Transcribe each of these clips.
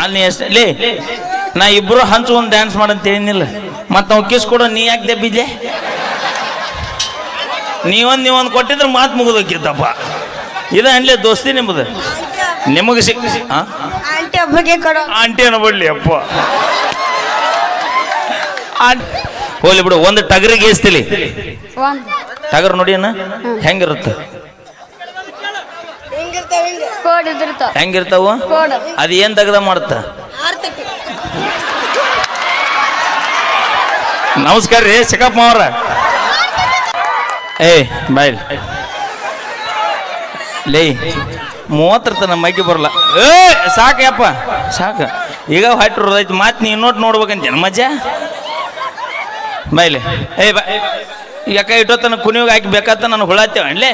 ಅಲ್ಲಿ ಎಷ್ಟು ಲೇ ನಾ ಇಬ್ರು ಹಂಚು ಒಂದು ಡ್ಯಾನ್ಸ್ ಮಾಡಂತ ಏನಿಲ್ಲ ಮತ್ತು ನಾವು ಕಿಸ್ ಕೊಡೋ ನೀ ಯಾಕೆ ದಬ್ಬಿದ್ದೆ ನೀವೊಂದು ಕೊಟ್ಟಿದ್ರೆ ಮಾತು ಮುಗಿದೋಕ್ಕಿತ್ತಪ್ಪ ಇದು ಅನ್ಲೇ ದೋಸ್ತಿ ನಿಮ್ಮದು ನಿಮಗೆ ಆಂಟಿ ಒಬ್ಬಗೆ ಕೊಡೋ ಆಂಟಿ ಅನ್ನಬಿಡ್ಲಿ ಅಪ್ಪ ಹೋಗ್ಲಿ ಬಿಡು ಒಂದು ಟಗರಿಗೆ ಏಸ್ತಿಲಿ ಟಗರ್ ನೋಡಿ ಅಣ್ಣ ಹೆಂಗಿರುತ್ತೆ ಹೆಂಗಿರ್ತಾವ ಅದು ಏನ್ ತೆಗ್ದ ಮಾಡುತ್ತ ನಮಸ್ಕಾರ ರೀ ಚಿಕ್ಕಪ್ಪ ಅವ್ರ ಏ ಬಾಯ್ ಲೇ 30 ತನ ಮಗ್ಗಿ ಬರಲ್ಲ ಏ ಸಾಕಪ್ಪ ಸಾಕು ಈಗ ಹೊಟ್ಟೆ ಹೃದಯತು ಮಾತು ನೀ ಇನ್ನೊಟ್ಟು ನೋಡ್ಬೇಕಂತೇನು ಮಜಾ ಬಾಯ್ಲೆ ಏ ಬಾ ಯಾಕ ಇಟ್ಟೋತನ ಕುಣಿಯೋಗಿ ಹಾಕಿ ಬೇಕಾತ ನನಗೆ ಹುಳತ್ತೇವ ಅಣ್ಲೇ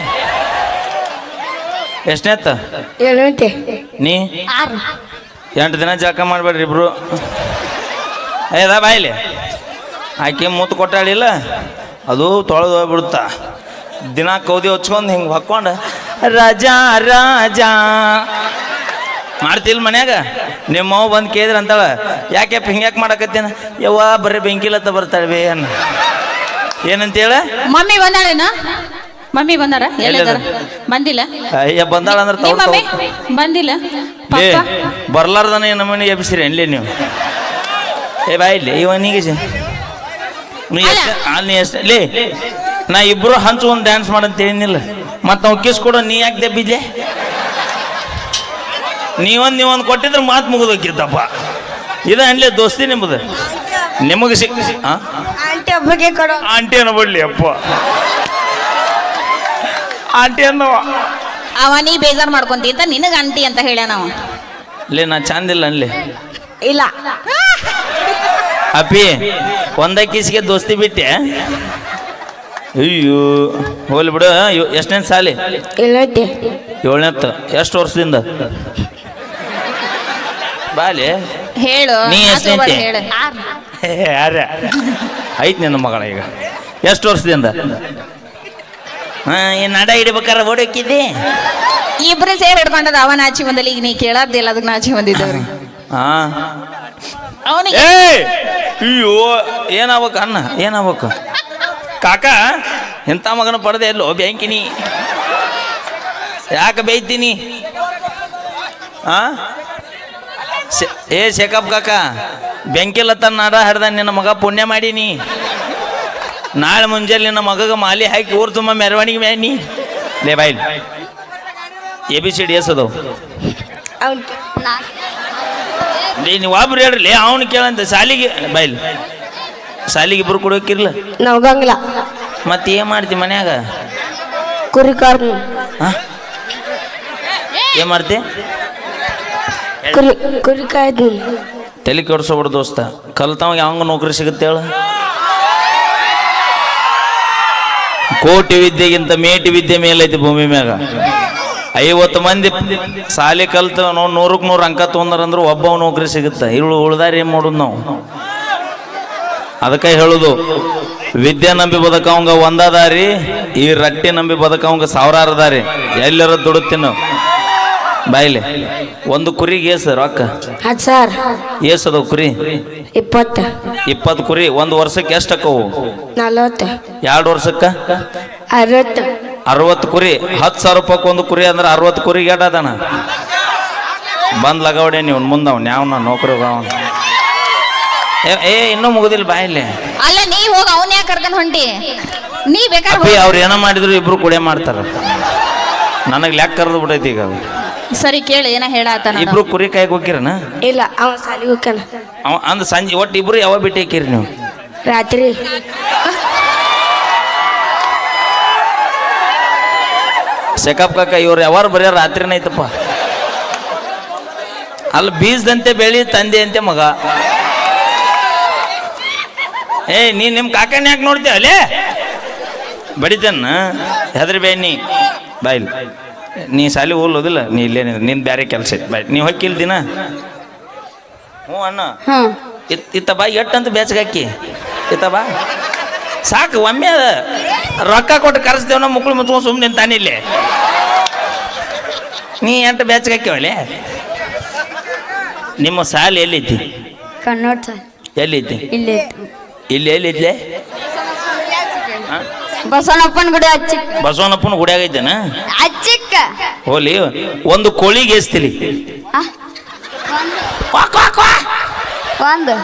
ಎಷ್ಟನೇತ್ತ ನೀ 8 ದಿನ ಜಳಕ ಮಾಡ್ಬೇಡ್ರಿ ಇಬ್ರು ಏದಾ ಬಾಯ್ಲೆ ಆಕೆ ಮೂತು ಕೊಟ್ಟಾಳಿಲ್ಲ ಅದು ತೊಳೆದು ಹೋಗ್ಬಿಡುತ್ತ ದಿನ ಕೌದಿ ಹೊಚ್ಕೊಂಡು ಹಿಂಗೆ ಹಾಕ್ಕೊಂಡು ರಾಜಾ ರಾಜಾ ಮಾಡ್ತಿಲ್ ಮನ್ಯಾಗ ನಿಮ್ಮವ್ ಬಂದು ಕೇಳಿದ್ರ ಅಂತಾಳ ಯಾಕೆಪ್ಪ ಹಿಂಗ್ಯಾಕೆ ಮಾಡಕತ್ತೇನ ಯವ್ವ ಬರ್ರಿ ಬೆಂಕಿಲತ್ತ ಬರ್ತಾಳೆ ಅನ್ನ ಏನಂತೇಳ ಮಮ್ಮಿ ಬಂದಾಳೇನ ಮಮ್ಮಿ ಬಂದಾರ ಎಲ್ಲಿದಾರ ಬಂದಿಲ್ಲ ಅಯ್ಯ ಬಂದಾಳ ಅಂದ್ರೆ ಬಂದಿಲ್ಲ ಬರ್ಲಾರ್ದನ ನಮ್ಮನೆ ಎಬ್ಸಿರಿ ಅನ್ಲೇ ನೀವು ಏ ಬಾ ಇಲ್ಲಿ ಇವನಿಗೆ ನೀ ಎಷ್ಟು ಲೇ ನಾ ಇಬ್ರು ಹಂಚು ಒಂದು ಡ್ಯಾನ್ಸ್ ಮಾಡಂತ ಏನಿಲ್ಲ ಮತ್ತು ನಾವು ಕಿಸ್ ಕೊಡೋ ನೀ ಯಾಕೆ ದಬ್ಬಿದ್ದೆ ನೀವೊಂದು ಕೊಟ್ಟಿದ್ರೆ ಮಾತು ಮುಗಿದೋಕ್ಕಿತ್ತಪ್ಪ ಇದು ಅನ್ಲೇ ದೋಸ್ತಿ ನಿಮ್ಮದು ನಿಮಗೆ ಆಂಟಿ ಒಬ್ಬಗೆ ಕೊಡೋ ಆಂಟಿ ಅನ್ನಬಿಡ್ಲಿ ಅಪ್ಪ ಆಂಟಿ ಅನ್ನವ ಅವ ನೀ ಬೇಜಾರು ಮಾಡ್ಕೊಂತ ನಿನಗ ಆಂಟಿ ಅಂತ ಹೇಳ್ಯ ನಾವು ಲೇ ನಾ ಚಂದಿಲ್ಲ ಅನ್ಲಿ ಇಲ್ಲ ಅಪ್ಪಿ ಒಂದ ಕಿಸ್ಗೆ ದೋಸ್ತಿ ಬಿಟ್ಟೆ ಅಯ್ಯೋ ಹೋಗ್ಲಿ ಬಿಡು ಎಷ್ಟನೇ ಸಾಲಿ 7ನೇತ್ತು ಎಷ್ಟು ವರ್ಷದಿಂದ ಬಾಲಿ ಹೇಳು ನೀ ಎಷ್ಟನೇ ಯಾರ ಐತ್ ನಿನ್ನ ಮಗಳ ಈಗ ಎಷ್ಟು ವರ್ಷದಿಂದ ಈ ನಡ ಹಿಡಿಬೇಕಾರ ಓಡೋಕಿದ್ದೆ ಇಬ್ರು ಸೇರಿ ಹಿಡ್ಕೊಂಡದ ಅವ ನಾಚಿ ಬಂದಲ್ಲಿ ಈಗ ನೀ ಕೇಳಾರ್ದಿಲ್ಲ ಅದಕ್ಕೆ ನಾಚಿ ಬಂದಿದ್ದವ್ರಿ ಹಾ ಅವನಿಗೆ ಅಯ್ಯೋ ಏನಾಗ್ಬೇಕು ಅಣ್ಣ ಏನಾಗ್ಬೇಕು ಕಾಕ ಎಂಥ ಮಗನ ಪಡೆದೆ ಎಲ್ಲೋ ಬ್ಯಾಂಕಿನಿ ಯಾಕೆ ಬೈತೀನಿ ಆ ಏ ಶೇಖಪ್ ಕಾಕ ಬೆಂಕಿಲತ್ತ ನಾಡ ಹಡ್ದ ನಿನ್ನ ಮಗ ಪುಣ್ಯ ಮಾಡೀನಿ ನಾಳೆ ಮುಂಜಾನೆ ನಿನ್ನ ಮಗಗೆ ಮಾಲಿ ಹಾಕಿ ಊರು ತುಂಬ ಮೆರವಣಿಗೆ ಮ್ಯಾನಿ ಲೇ ಬಾಯ್ ABCD ಎಸದವು ನೀವು ಒಬ್ರು ಹೇಳ್ರಿ ಅವನು ಕೇಳಂತ ಸಾಲಿಗೆ ಬಾಯ್ಲಿ ಸಾಲಿಗೆ ಇಬ್ರು ಕೊಡೋಕಿರ್ಲ ನಾವು ಗಂಗಿಲ್ಲ ಮತ್ತೆ ಏನ್ ಮಾಡ್ತಿ ಮನ್ಯಾಗ ಕುರಿ ಕಾರ್ ಏನ್ ಮಾಡ್ತಿ ಕುರಿ ಕಾಯ್ದು ತಲೆ ಕೆಡ್ಸೋಬಿಡು ದೋಸ್ತ ಕಲ್ತವಾಗ ಯಾವಂಗ ನೌಕರಿ ಸಿಗುತ್ತೆ ಹೇಳ ಕೋಟಿ ವಿದ್ಯೆಗಿಂತ ಮೇಟಿ ವಿದ್ಯೆ ಮೇಲೈತಿ ಭೂಮಿ ಮ್ಯಾಗ 50 ಮಂದಿ ಸಾಲಿ ಕಲ್ತ ನಾವು 100ಕ್ಕೆ 100 ಅಂಕ ತೊಗೊಂಡ್ರಂದ್ರೆ ಒಬ್ಬ ನೌಕರಿ ಸಿಗುತ್ತೆ ಉಳ್ದಾರ ಏನ್ ಮಾಡೋದು ನಾವು ಅದಕ್ಕೆ ಹೇಳುದು ವಿದ್ಯೆ ನಂಬಿ ಬದುಕವಂಗ ಒಂದ ದಾರಿ ಈ ರಟ್ಟಿ ನಂಬಿ ಬದುಕವಂಗ 1000 ದಾರಿ ಎಲ್ಲರ ದುಡುತ್ತೀನಿ ನಾವು ಬಾಯ್ಲಿ ಒಂದು ಕುರಿಗೆ ಏಸ ರೊಕ್ಕ 10,000 ಏಸದವು ಕುರಿ 20 ಕುರಿ ಒಂದು ವರ್ಷಕ್ಕೆ ಎಷ್ಟು ಅಕ್ಕವು 40 2 ವರ್ಷಕ್ಕ 60 ಕುರಿ 10,000 ರೂಪಾಯಿ ಒಂದು ಕುರಿ ಅಂದ್ರೆ 60 ಕುರಿಗೆ ಏಟದಣ ಬಂದ್ ಲಗವಡೆ ನೀವು ಮುಂದವ್ ಯಾವನ ನೌಕರಿ ಏ ಇನ್ನೂ ಮುಗುದಿಲ್ಲ ಬಾಯಲ್ಲಿ ಅಲ್ಲ ನೀ ಹೋಗ ಅವನ್ ಯಾಕೆ ಕರ್ಕೊಂಡ್ ಹೊಂಟಿ ನೀ ಬೇಕಾದ್ರೆ ಅವ್ರು ಏನೋ ಮಾಡಿದ್ರು ಇಬ್ರು ಕುಡಿಯ ಮಾಡ್ತಾರ ನನಗೆ ಲೆಕ್ಕ ಕರೆದು ಬಿಟ್ಟೈತಿ ಈಗ ಸರಿ ಕೇಳಿ ಏನ ಹೇಳಾತಾನ ಇಬ್ರು ಕುರಿ ಕಾಯ್ಗೆ ಹೋಗಿರನ ಇಲ್ಲ ಅವ ಸಾಲಿಗೆ ಹೋಗ್ಯಾನ ಅವ ಅಂದ್ ಸಂಜೆ ಒಟ್ಟು ಇಬ್ರು ಯಾವಾಗ ಬಿಟ್ಟು ಹಾಕಿರಿ ನೀವು ರಾತ್ರಿ ಶೇಖಪ್ ಕಾಕ ಇವ್ರು ಯಾವಾರು ಬರೀ ರಾತ್ರಿನೇ ಐತಪ್ಪ ಅಲ್ಲಿ ಬೀಜದಂತೆ ಬೆಳಿ ತಂದೆ ಅಂತೆ ಮಗ ಏ ನೀ ನಿಮ್ಮ ಕಾಕನ ಯಾಕೆ ನೋಡ್ತೀಯ ಅಲ್ಲೇ ಬಡಿತನ್ನ ಹೆದ್ರಿ ಬೇನಿ ಬಾಯ್ಲಿ ನೀ ಸಾಲಿ ಓದೋದಿಲ್ಲ ನೀ ಇಲ್ಲೇ ನಿನ್ ಬೇರೆ ಕೆಲಸ ಐತಿ ಬಾಯ್ ನೀವು ಹೊಕ್ಕಿಲ್ ದಿನ ಹ್ಞೂ ಅಣ್ಣ ಇತ್ತ ಬಾ ಎಟ್ಟಂತ ಬೇಚಗಾಕಿ ಇತ್ತ ಬಾ ಸಾಕು ಒಮ್ಮೆ ಅದ ರೊಕ್ಕ ಕೊಟ್ಟು ಕರೆಸ್ತೇವ ನಮ್ಮ ಮಕ್ಕಳು ಮುಚ್ಕೊಂಡು ಸುಮ್ಮನೆ ತಾನೇ ಇಲ್ಲೇ ನೀ ಎಂಟು ಬೇಚಗಾಕ್ಯವಲ್ಲೇ ನಿಮ್ಮ ಸಾಲ ಎಲ್ಲೈತಿ? ಕನ್ನಡ ಸಾಲಿ ಎಲ್ಲೈತಿ? ಇಲ್ಲಿ ಇಲ್ಲಿ ಎಲ್ಲೈತ್ಲೆ? ಬಸವಣ್ಣಪ್ಪನ ಗುಡಿ ಹಚ್ಚಿಕ್ಕ ಬಸವಣ್ಣಪ್ಪನ ಗುಡಿ ಆಗೈತೇನ? ಹಚ್ಚಿಕ್ಕ ಹೋಲಿ ಒಂದು ಕೋಳಿಗೆ ಎಸ್ತಿಲಿ? ಒಂದು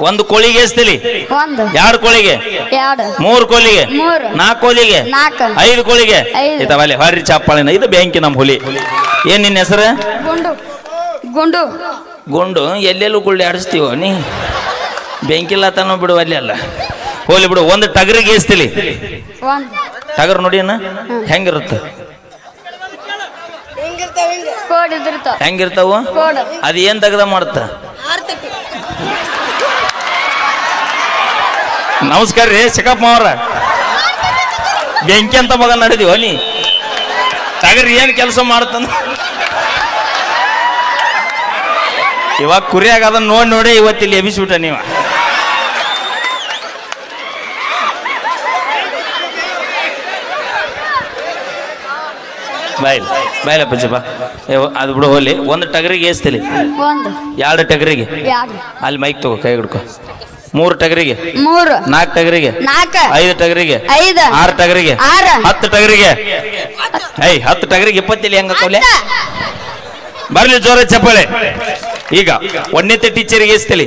ಒಂದು ಕೋಳಿಗೆ ಎಸ್ತಿಲಿ? ಒಂದು 2 ಕೋಳಿಗೆ? 2 3 ಕೋಳಿಗೆ? 3 4 ಕೋಳಿಗೆ? 4 5 ಕೋಳಿಗೆ? 5 ಇದಾವಲ್ಲಿ ಹೊರ್ರಿ ಚಪ್ಪಾಳಿನ. ಇದು ಬ್ಯಾಂಕಿ ನಮ್ಮ ಹುಲಿ. ಏನ್ ನಿನ್ನ ಹೆಸರು? ಗುಂಡು ಗುಂಡು ಗುಂಡು. ಎಲ್ಲೆಲ್ಲೂ ಗುಳ್ಳಿ ಆಡಿಸ್ತೀವೋ ನೀ? ಬೆಂಕಿಲ್ಲ ತಾನೋ ಬಿಡು ಅಲ್ಲಿ ಅಲ್ಲ. ಹೋಲಿ ಬಿಡು. ಒಂದು ಟಗರಿಗೆ ಎಸ್ತಿಲಿ? ಒಂದು ಟಗರ್ ನೋಡಿ ಅಣ್ಣ ಹೆಂಗಿರುತ್ತೆ? ಕೋಡ್ ಇದ್ರತಾವ ಹೆಂಗಿರ್ತಾವ? ಕೋಡ್ ಅದು ಏನ್ ತೆಗ್ದ ಮಾಡುತ್ತ? ನಮಸ್ಕಾರ ರೀ ಚಿಕ್ಕಪ್ಪ ಅವ್ರ. ಬೆಂಕಿ ಅಂತ ಮಗ ನಡೆದಿವ ನೀ? ಟಗರ್ ಏನ್ ಕೆಲಸ ಮಾಡುತ್ತಂದ ಇವಾಗ ಕುರಿಯಾಗ ಅದನ್ನ ನೋಡಿ ಇವತ್ತಿಲ್ಲಿ ಎಬಿಸ್ಬಿಟ್ಟ ನೀವ. ಬಾಯ್ಲಪ್ಪ ಜಪ. ಅದು ಬಿಡು ಹೋಲಿ. ಒಂದು ಟಗರಿಗೆ ಎಸ್ತಿಲಿ? ಒಂದು 2 ಟಗರಿಗೆ? 2 ಅಲ್ಲಿ ಮೈಕ್ ತಗೋ, ಕೈ ಹಿಡ್ಕೊ. 3 ಟಗರಿಗೆ? 3 4 ಟಗರಿಗೆ? 4 5 ಟಗರಿಗೆ? 5 6 ಟಗರಿಗೆ? 6 10 ಟಗರಿಗೆ? 10 ಟಗರಿಗೆ 20 ಹೆಂಗ ಕೌಲೆ? ಬರ್ಲಿ ಜೋರ ಚಪ್ಪಾಳೆ. ಈಗ 1ನೇ ಟೀಚರ್ಗೆ ಎಸ್ತಿಲಿ?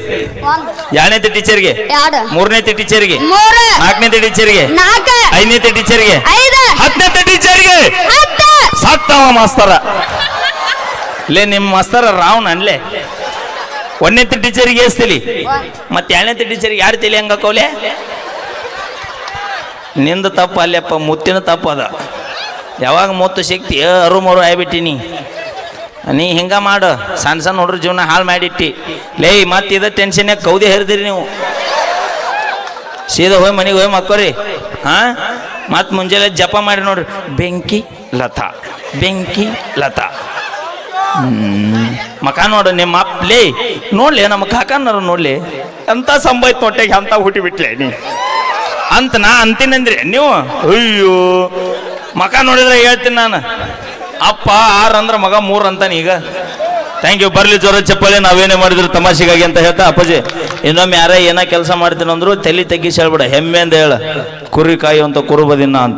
2ನೇ ಟೀಚರ್ಗೆ? 2 3ನೇ ಟೀಚರ್ಗೆ? 3 4ನೇ ಟೀಚರ್ಗೆ? 4 5ನೇ ಟೀಚರ್ಗೆ? 5 10ನೇ ಟೀಚರ್ಗೆ? 10 ಸತ್ತವ ಮಾಸ್ತರ. ಲೇ ನಿಮ್ಮ ಮಾಸ್ತರ ರಾವ್ನ ಅನ್ಲೇ. 1ನೇ ಟೀಚರ್ಗೆ ಎಸ್ತಿಲಿ? ಮತ್ತೆ 2ನೇ ಟೀಚರ್ಗೆ 2 ತಲೆ ಹಂಗ ಕೌಲೆ? ನಿಂದ ತಪ್ಪ ಅಲ್ಲಪ್ಪ, ಮುತ್ತಿನ ತಪ್ಪ ಅದ. ಯಾವಾಗ ಮುತ್ತು ಸಿಕ್ತಿ ಅರು ಮರು ಆಗ್ಬಿಟ್ಟಿನಿ ನೀ. ಹಿಂಗ ಮಾಡು. ಸಣ್ಣ ಸಣ್ಣ ಹುಡ್ರ ಜೀವನ ಹಾಳು ಮಾಡಿಟ್ಟಿ. ಲೇ ಮತ್ತೆ ಇದ ಟೆನ್ಷನ್ಯಾಗ ಕೌದಿ ಹರಿದಿರಿ ನೀವು. ಸೀದಾ ಹೋಗಿ ಮನೆಗೆ ಹೋಗಿ ಮಕ್ಕೋರಿ. ಹಾ ಮತ್ ಮುಂಜಾನೆ ಜಪ ಮಾಡಿ ನೋಡ್ರಿ. ಬೆಂಕಿ ಲತಾ, ಬೆಂಕಿ ಲತಾ. ಮಕ ನೋಡು ನಿಮ್ಮ ಅಪ್ಲೇ ನೋಡ್ಲಿ. ನಮ್ಮ ಕಾಕನಾರ ನೋಡ್ಲಿ ಎಂತ ಸಂಭಾಯ್ತು ಹೊಟ್ಟೆಗೆ ಅಂತ ಹುಟ್ಟಿ ಬಿಟ್ಲೆ ನೀ ಅಂತ ನಾ ಅಂತೀನಂದ್ರಿ ನೀವು. ಅಯ್ಯೋ ಮಕ ನೋಡಿದ್ರೆ ಹೇಳ್ತೀನಿ ನಾನು. ಅಪ್ಪ 6 ಅಂದ್ರೆ ಮಗ 3 ಅಂತಾನೆ ಈಗ. Thank you. ಬರ್ಲಿ ಜೋರ ಚಪ್ಪಲಿ. ನಾವೇನೇ ಮಾಡಿದ್ರು ತಮಾಷೆಗಾಗಿ ಅಂತ ಹೇಳ್ತಾ ಅಪ್ಪಾಜಿ ಇನ್ನೊಮ್ಮೆ ಯಾರೇ ಏನೋ ಕೆಲಸ ಮಾಡ್ತೀನಿ ಅಂದ್ರು ತಲೆ ತೆಗಿಸಿ ಹೇಳ್ಬಿಡ. ಹೆಮ್ಮೆ ಅಂತ ಹೇಳ. ಕುರಿ ಕಾಯುವಂತ ಕುರುಬದಿನ ಅಂತ.